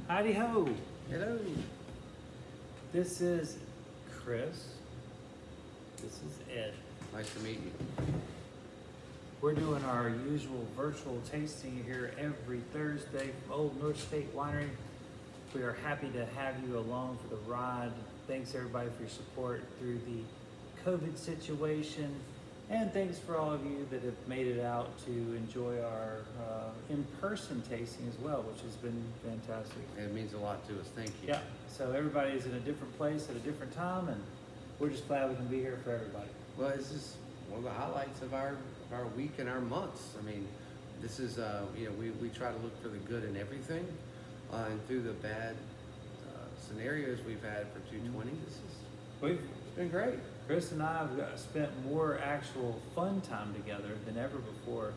Howdy ho. Hello. This is Chris. This is Ed. Nice to meet you. We're doing our usual virtual tasting here every Thursday from Old North State Winery. We are happy to have you along for the ride. Thanks everybody for your support through the COVID situation. And thanks for all of you that have made it out to enjoy our in-person tasting as well, which has been fantastic. It means a lot to us. Thank you. Yeah, so everybody's in a different place at a different time, and we're just glad we can be here for everybody. Well, this is one of the highlights of our week and our months. I mean, this is we try to look for the good in everything, and through the bad scenarios we've had for 220, it's been great. Chris and I have spent more actual fun time together than ever before.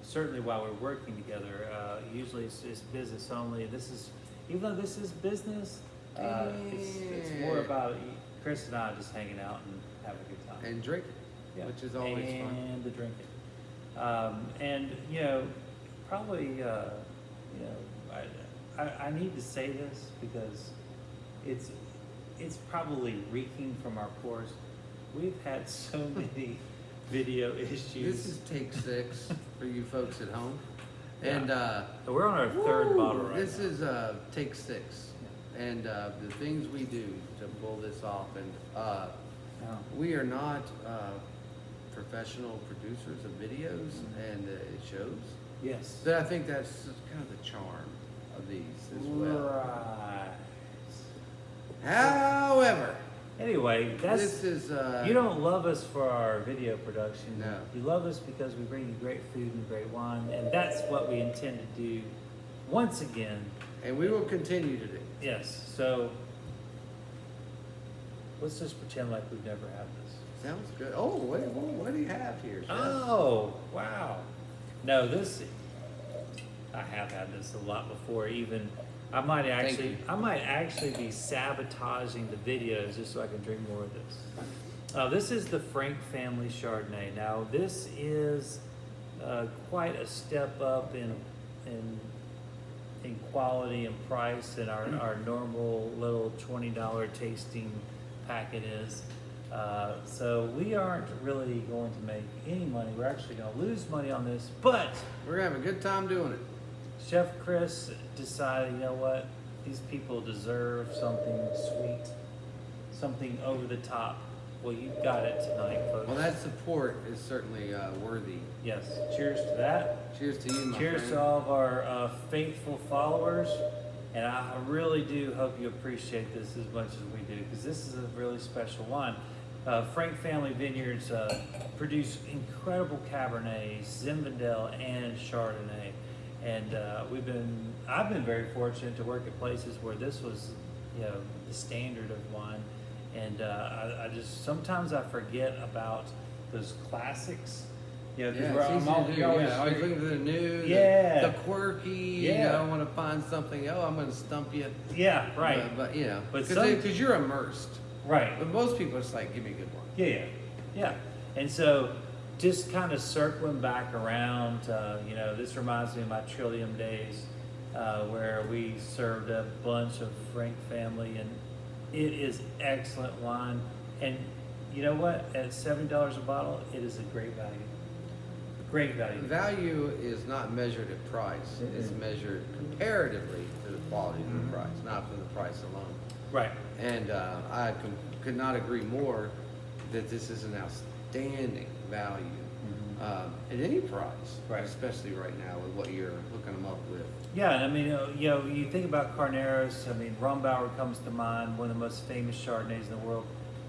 Certainly while we're working together. Usually it's business only. Even though this is business, it's more about Chris and I just hanging out and having a good time. And drinking, Yeah. which is always fun. And the drinking. Probably, I need to say this because it's probably reeking from our pores. We've had so many video issues. This is take 6 for you folks at home. Yeah. And So we're on our third bottle right this now. is take 6. And the things we do to pull this off, and Yeah. we are not professional producers of videos, and it shows. Yes. But I think that's kind of the charm of these as well. Right. However, Anyway, this is you don't love us for our video production. No. You love us because we bring you great food and great wine, and that's what we intend to do once again. and we will continue to do. Yes. So let's just pretend like we've never had this. Sounds good. Oh, what do you have here, Chef? Oh, wow. No, I have had this a lot before. Even I might Thank you. actually be sabotaging the videos just so I can drink more of this. This is the Frank Family Chardonnay. Now, this is quite a step up in quality and price than our normal little $20 tasting packet is. So we aren't really going to make any money. We're actually going to lose money on this, but We're having a good time doing it. Chef Chris decided, you know what, these people deserve something sweet, something over the top. Well, you got it tonight, folks. Well, that support is certainly worthy. Yes, cheers to that. Cheers to you, my Cheers friend. to all of our faithful followers. And I really do hope you appreciate this as much as we do, because this is a really special wine. Frank Family Vineyards produce incredible Cabernets, Zinfandel, and Chardonnay. And I've been very fortunate to work at places where this was, the standard of wine. And I just, sometimes I forget about those classics. Yeah, I'm always always looking for the new, Yeah. the quirky. Yeah. I want to find something. Oh, I'm going to stump you. Yeah, right. But But because you're immersed. Right. But most people are just like, give me a good one. Yeah. And so, just kind of circling back around, this reminds me of my Trillium days, where we served a bunch of Frank Family, and it is excellent wine. And you know what? At $70 a bottle, it is a great value. Great value. Value is not measured at price. It's measured comparatively to the quality of the price, not from the price alone. Right. And I could not agree more that this is an outstanding value at any price, Right. especially right now with what you're hooking them up with. Yeah, and I mean, you think about Carneros, Rombauer comes to mind, one of the most famous Chardonnays in the world.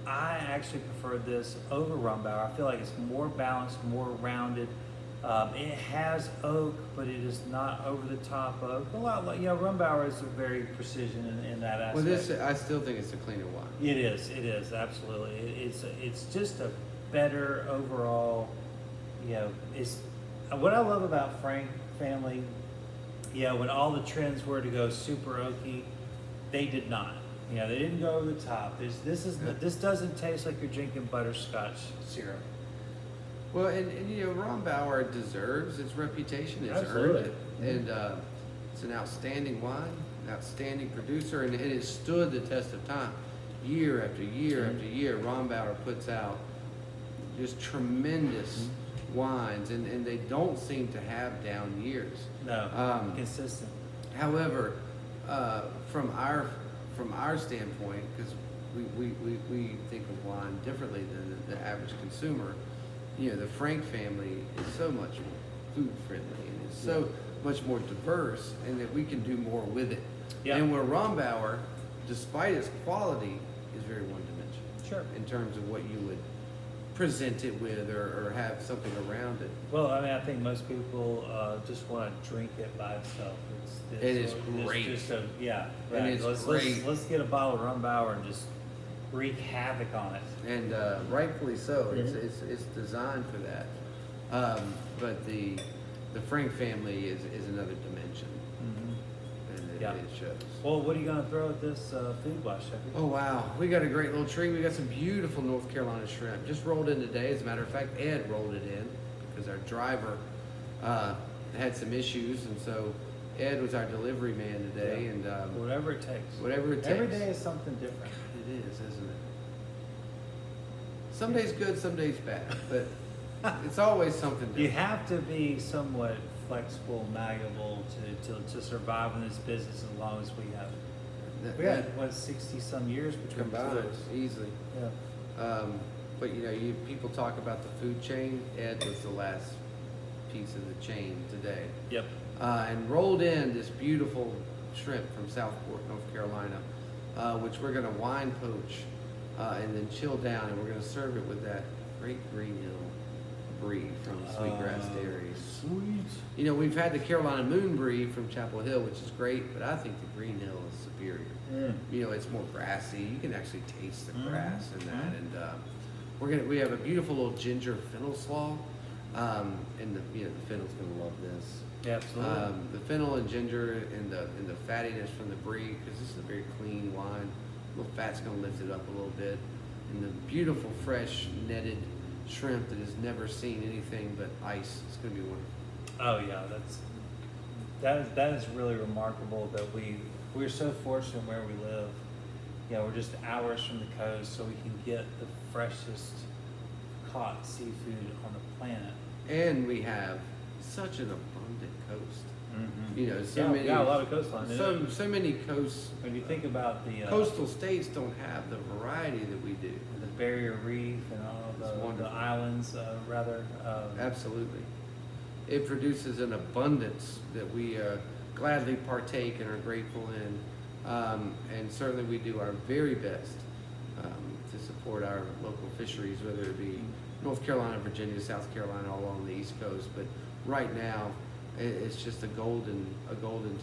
I actually prefer this over Rombauer. I feel like it's more balanced, more rounded. It has oak, but it is not over the top oak. A lot like, Rombauer is very precision in that aspect. Well, I still think it's a cleaner wine. It is, absolutely. It's just a better overall, it's what I love about Frank Family, when all the trends were to go super oaky, they did not. They didn't go over the top. This doesn't taste like you're drinking butterscotch syrup. Well, and Rombauer deserves its reputation. It's Absolutely. earned it. And it's an outstanding wine. outstanding producer, and it has stood the test of time. Year after year after year, Rombauer puts out just tremendous wines, and they don't seem to have down years. No, consistent. However, from our standpoint, because we think of wine differently than the average consumer, you know, the Frank family is so much more food friendly and it's so much more diverse, and that we can do more with it. Yeah. And where Rombauer, despite its quality, is very one dimensional. Sure. In terms of what you would present it with, or have something around it. Well, I mean, I think most people just want to drink it by itself. It is great. It's just yeah, And right. it's let's, great. Let's get a bottle of Rumbauer and just wreak havoc on it. And rightfully so. It's designed for that. But the Frank family is another dimension, and it shows. Well, what are you going to throw at this food wash, Sheppy? Oh wow, we got a great little treat. We got some beautiful North Carolina shrimp. Just rolled in today. As a matter of fact, Ed rolled it in because our driver had some issues, and so Ed was our delivery man today. And Whatever it takes. whatever it takes. Every day is something different. It is, isn't it? Some days good, some days bad, but it's always something different. You have to be somewhat flexible, malleable to survive in this business as long as we have. That- We had, that what, 60-some years between the two combined of us. easily. Yeah. But you know, people talk about the food chain. Ed was the last piece of the chain today. Yep. And rolled in this beautiful shrimp from Southport, North Carolina, which we're gonna wine poach and then chill down, and we're gonna serve it with that great Green Hill Brie from Sweetgrass Dairies. Sweet. You know, we've had the Carolina Moon Brie from Chapel Hill, which is great, but I think the Green Hill is superior. You know, it's more grassy. You can actually taste the grass in that, and we have a beautiful little ginger fennel slaw, and the fennel's gonna love this. Yeah, absolutely. The fennel and ginger and the fattiness from the brie, because this is a very clean wine. A little fat's gonna lift it up a little bit, and the beautiful fresh netted shrimp that has never seen anything but ice. It's gonna be wonderful. Oh yeah, that is really remarkable that we're so fortunate where we live. You know, we're just hours from the coast, so we can get the freshest caught seafood on the planet. And we have such an abundant coast. You know, so Yeah, many. we got a lot of coastline. So many coasts. When you think about the Coastal states don't have the variety that we do. the barrier reef and all It's the wonderful. islands, rather. Absolutely. It produces an abundance that we gladly partake and are grateful in. And certainly we do our very best to support our local fisheries, whether it be North Carolina, Virginia, South Carolina, all along the East Coast. But right now, it's just a golden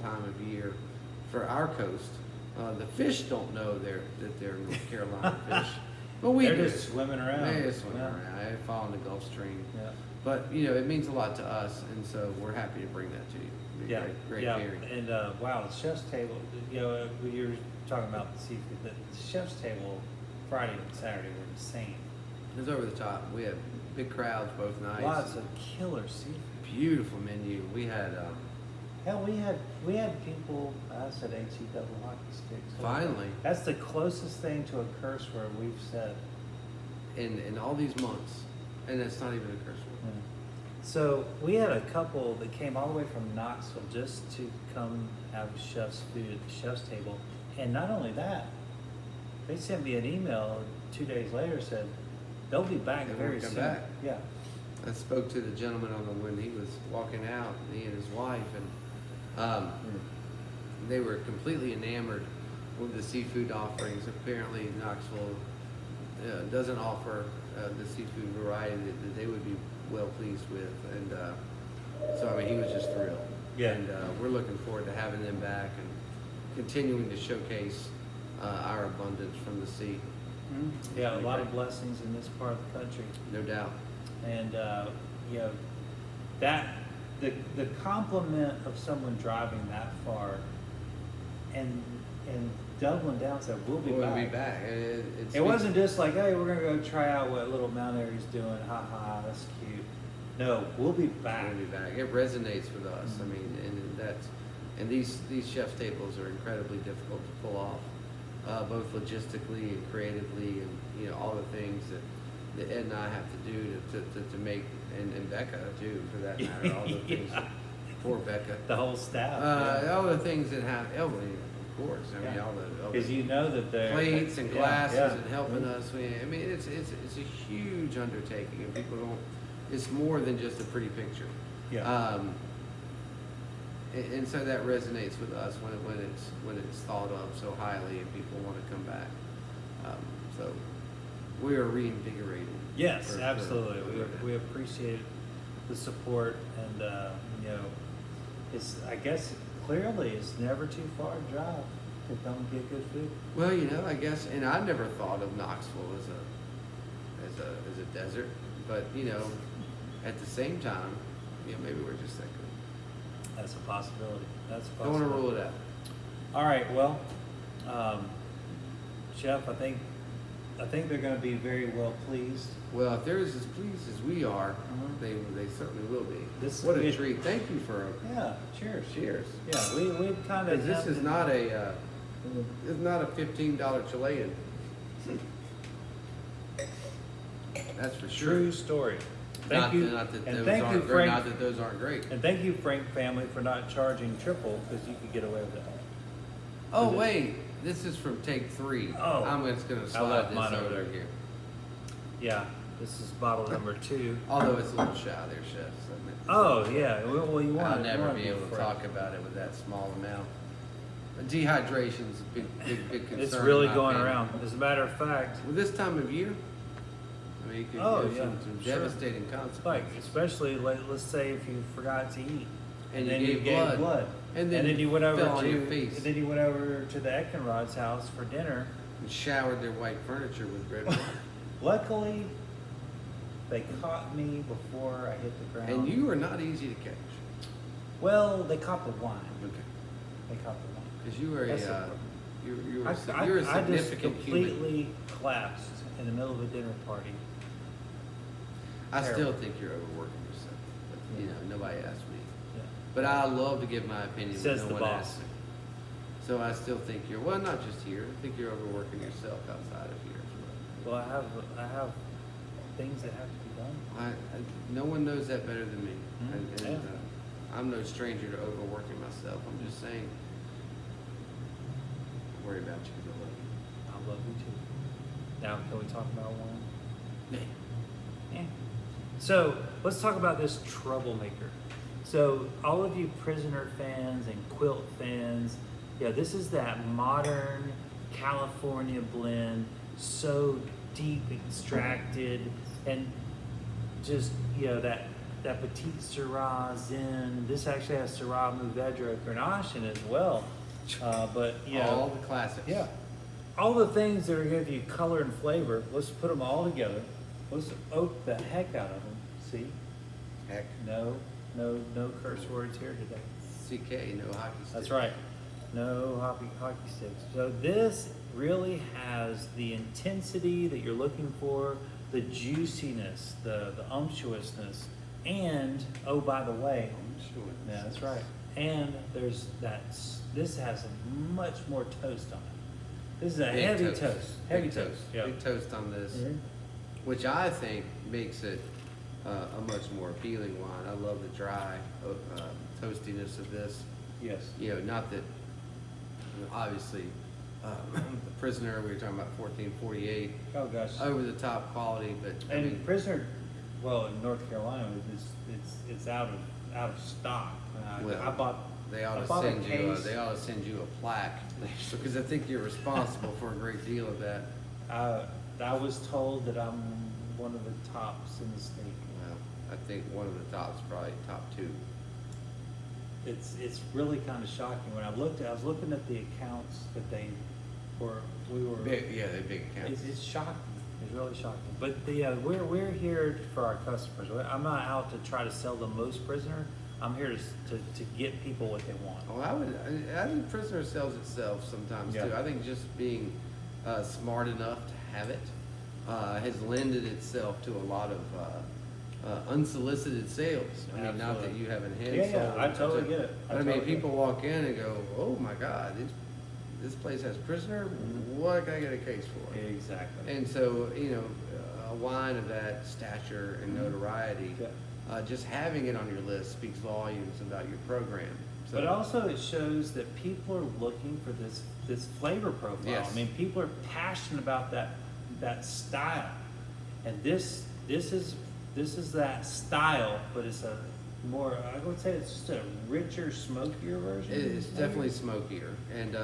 time of year for our coast. The fish don't know that they're North Carolina fish, but we They're do. just swimming around. They just swim Yeah. around. They fall in the Gulf Stream. Yeah. But you know, it means a lot to us, and so we're happy to bring that to you. It'd be Yeah, great yeah, hearing. and wow, the chef's table. You know, when you were talking about the seafood, the chef's table Friday and Saturday were insane. It was over the top. We had big crowds both nights. Lots of killer seafood. Beautiful menu. We had Hell, we had people. I said HE double hockey sticks. finally That's the closest thing to a curse word we've said. in all these months, and that's not even a curse word. So we had a couple that came all the way from Knoxville just to come have chef's food at the chef's table, and not only that, they sent me an email 2 days later said they'll be back They very wanna come soon. back. Yeah. I spoke to the gentleman when he was walking out, he and his wife, and they were completely enamored with the seafood offerings. Apparently, Knoxville doesn't offer the seafood variety that they would be well pleased with, and so I mean, he was just thrilled. Yeah. And we're looking forward to having them back and continuing to showcase our abundance from the sea. Yeah, a lot of blessings in this part of the country. No doubt. And you know, that the compliment of someone driving that far and doubling down said we'll be We'll back. be back. It wasn't just like, hey, we're gonna go try out what little Mount Airy's doing. Ha ha, that's cute. No, we'll be back. We'll be back. It resonates with us. I mean, and And these chef's tables are incredibly difficult to pull off, both logistically and creatively, and you know all the things that Ed and I have to do to make, and Becca too, for that matter. All the things. Yeah. Poor Becca. The whole staff. All the things that have, of course. I mean, all Because the you know that they're plates and yeah, glasses yeah. and helping us. I mean, it's a huge undertaking, and people don't. It's more than just a pretty picture. Yeah. And so that resonates with us when it's thought of so highly and people want to come back. So we are reinvigorated. Yes, for- absolutely. for- We appreciate the support, and you know, it's, I guess clearly it's never too far to drive to come and get good food. Well, you know, I guess, and I never thought of Knoxville as a desert, but you know, at the same time, you know, maybe we're just that good. That's a possibility. That's a Don't possibility. want to rule it out. All right, well, Chef, I think they're going to be very well pleased. Well, if they're as pleased as we are, Mhm. they certainly will be. This- What a we- treat! Thank you for Yeah, cheers. cheers. Yeah, we kind of. Because this is not a $15 Chilean. That's for sure. True story. Thank you, Not that and those thank you, aren't great. Not Frank, that those aren't great. and thank you, Frank family, for not charging triple because you could get away with that. Oh Is it- wait, this is from take 3. Oh. I'm just gonna I slide left this mine over over there. here. Yeah, this is bottle number 2. Although it's a little shy there, chef. So Oh yeah, well you want I'll it- you never want be it able to fresh. talk about it with that small amount. Dehydration's a big concern. It's in really my going family. around. As a matter of fact, Well, this time of year, I mean, you could Oh, have yeah, some sure. devastating like consequences. especially let's say if you forgot to eat And you then gave gave blood. And then you went over fell on to your face. and then you went over to the Eckenrod's house for dinner. And showered their white furniture with red wine. Luckily, they caught me before I hit the ground. And you are not easy to catch. Well, they caught the wine. Okay. They caught the wine. Because you are That's you're I a just significant human. completely collapsed in the middle of a dinner party. I still terrible. think you're overworking yourself. But, you know, nobody asked me. Yeah. But I love to give my opinion Says when the no one boss. asks me. So I still think you're, well, not just here. I think you're overworking yourself outside of here as Well, I have things that have to be done. well. No one knows that better than me. Mhm. And Yeah. I'm no stranger to overworking myself. I'm just saying, I worry about you because I love you. I love you too. Now, can we talk about one? Yeah. So let's talk about this troublemaker. So all of you Prisoner fans and Quilt fans, yeah, this is that modern California blend, so deep extracted, and just that Petite Syrah Zen. This actually has Syrah Mourvedre Grenache in it as well. But All the classics. yeah, all the things that are going to give you color and flavor, let's put them all together. Let's oak the heck out of them. See? Heck. No curse words here today. CK, no hockey stick. That's right. No hockey sticks. So this really has the intensity that you're looking for, the juiciness, the umptuousness, and oh, by the way, I'm sure. yeah, that's right. And there's this has much more toast on it. This is a Big heavy toast. toast. Big Heavy toast. Yeah. Big toast on this, Mhm. which I think makes it a much more appealing wine. I love the dry toastiness of this. Yes. You know, not that, obviously, the Prisoner, we were talking about 1448, Oh gosh. over the top quality, but I And mean, Prisoner, well, in North Carolina, it's out of stock. Well, I bought. they ought I to bought a send you, case. they ought to send you a plaque, because I think you're responsible for a great deal of that. I was told that I'm one of the tops in the state. Well, I think one of the tops, probably top 2. It's really kind of shocking. When I was looking at the accounts that we were. Yeah, they're big accounts. It's shocking. It's really shocking. But we're here for our customers. I'm not out to try to sell the most Prisoner. I'm here to get people what they want. Oh, I think Prisoner sells itself sometimes Yeah. too. I think just being smart enough to have it has lended itself to a lot of unsolicited sales. I mean, not that Absolutely. you haven't hand Yeah, sold. I totally get it. I mean, totally get it. people walk in and go, "Oh my God, this place has prisoner. Mhm. What can I get a case for?" Exactly. And so, a wine of that stature and Mhm. notoriety, Yeah. just having it on your list speaks volumes about your program. So, But also it shows that people are looking for this flavor profile. Yes. I mean, people are passionate about that style, and this is that style, but it's a more, I would say it's just a richer, smokier version. it is maybe? definitely smokier, and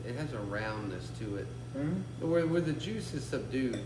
it has a roundness to it, Mhm. where the juice is subdued.